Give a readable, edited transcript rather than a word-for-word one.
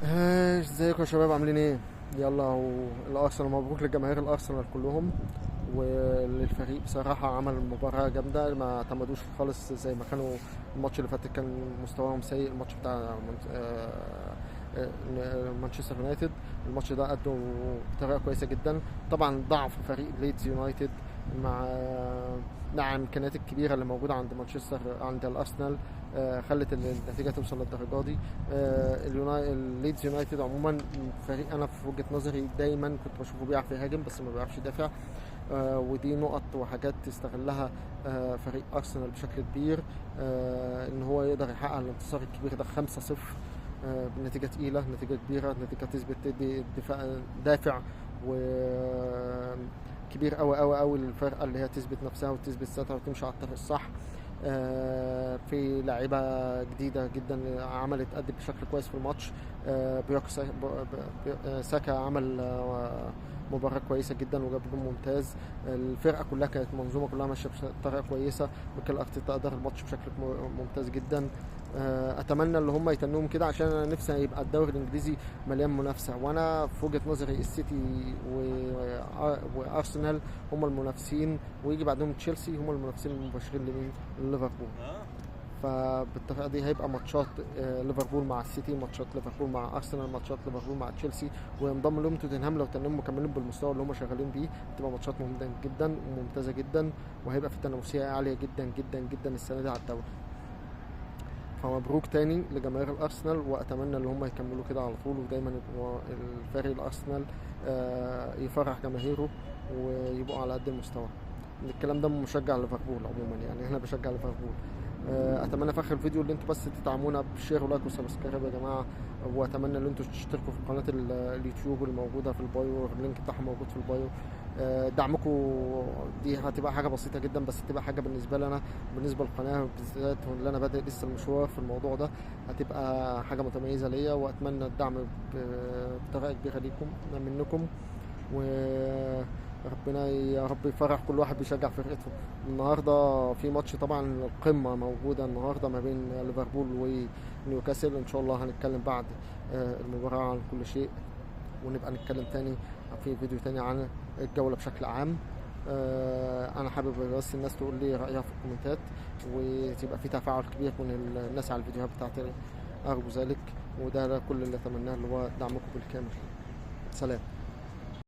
ازيكم يا شباب عاملين ايه؟ يلا الارسنال مبروك لجماهير الارسنال كلهم، وللفريق بصراحة عمل مباراة جامدة، ما اعتمدوش خالص زي ما كانوا. الماتش اللي فات كان مستواهم سيء، الماتش بتاع مانشستر يونايتد. الماتش ده أدوا بطريقة كويسة جدا. طبعا ضعف فريق ليدز يونايتد مع الامكانيات الكبيره اللي موجوده عند مانشستر، عند الارسنال، خلت النتيجه توصل للدرجه دي. الليدز يونايتد عموما فريق انا في وجهه نظري دايما كنت بشوفه بيعرف يهاجم بس ما بيعرفش يدافع. ودي نقط وحاجات تستغلها فريق ارسنال بشكل كبير، ان هو يقدر يحقق الانتصار الكبير ده 5-0. بنتيجه تقيله، نتيجه كبيره، نتيجه تثبت تدي دفاع دافع و كبير قوي قوي قوي للفرقه اللي هي تثبت نفسها وتثبت ذاتها وتمشي على الطريق الصح. في لاعيبه جديده جدا عملت تأدي بشكل كويس في الماتش. ساكا عمل مباراة كويسة جدا وجاب جون ممتاز. الفرقة كلها كانت منظومة كلها ماشية بطريقة كويسة. ميكل أرتيتا أدار الماتش بشكل ممتاز جدا. أتمنى إن هم يتنوهم كده عشان أنا نفسي يبقى الدوري الإنجليزي مليان منافسة، وأنا في وجهة نظري السيتي وأرسنال هم المنافسين، ويجي بعدهم تشيلسي هم المنافسين المباشرين لمين؟ ليفربول. فبالطريقه دي هيبقى ماتشات ليفربول مع السيتي، ماتشات ليفربول مع ارسنال، ماتشات ليفربول مع تشيلسي، وينضم لهم توتنهام لو تنهم مكملين بالمستوى اللي هم شغالين بيه. هتبقى ماتشات مهمه جدا وممتازه جدا، وهيبقى في تنافسيه عاليه جدا جدا جدا السنه دي على الدوري. فمبروك تاني لجماهير الارسنال، واتمنى ان هم يكملوا كده على طول، ودايما يبقوا الفريق الارسنال يفرح جماهيره ويبقوا على قد المستوى. الكلام ده مشجع ليفربول عموما، يعني احنا بشجع ليفربول. اتمنى في اخر الفيديو اللي انتوا بس تدعمونا بشير ولايك وسبسكرايب يا جماعه، واتمنى ان انتوا تشتركوا في قناه اليوتيوب اللي موجوده في البايو، اللينك بتاعها موجود في البايو. دعمكم دي هتبقى حاجه بسيطه جدا، بس تبقى حاجه بالنسبه لنا، بالنسبه للقناه بالذات اللي انا بادئ لسه المشوار في الموضوع ده، هتبقى حاجه متميزه ليا، واتمنى الدعم بطريقه كبيره ليكم منكم. وربنا يا رب يفرح كل واحد بيشجع فرقته. النهارده في ماتش طبعا، القمه موجوده النهارده ما بين ليفربول ونيوكاسل. ان شاء الله هنتكلم بعد المباراه عن كل شيء، ونبقى نتكلم تاني في فيديو تاني عن الجوله بشكل عام. انا حابب بس الناس تقول لي رايها في الكومنتات، وتبقى في تفاعل كبير من الناس على الفيديوهات بتاعتي، ارجو ذلك. وده كل اللي اتمناه، اللي هو دعمكم بالكامل. سلام.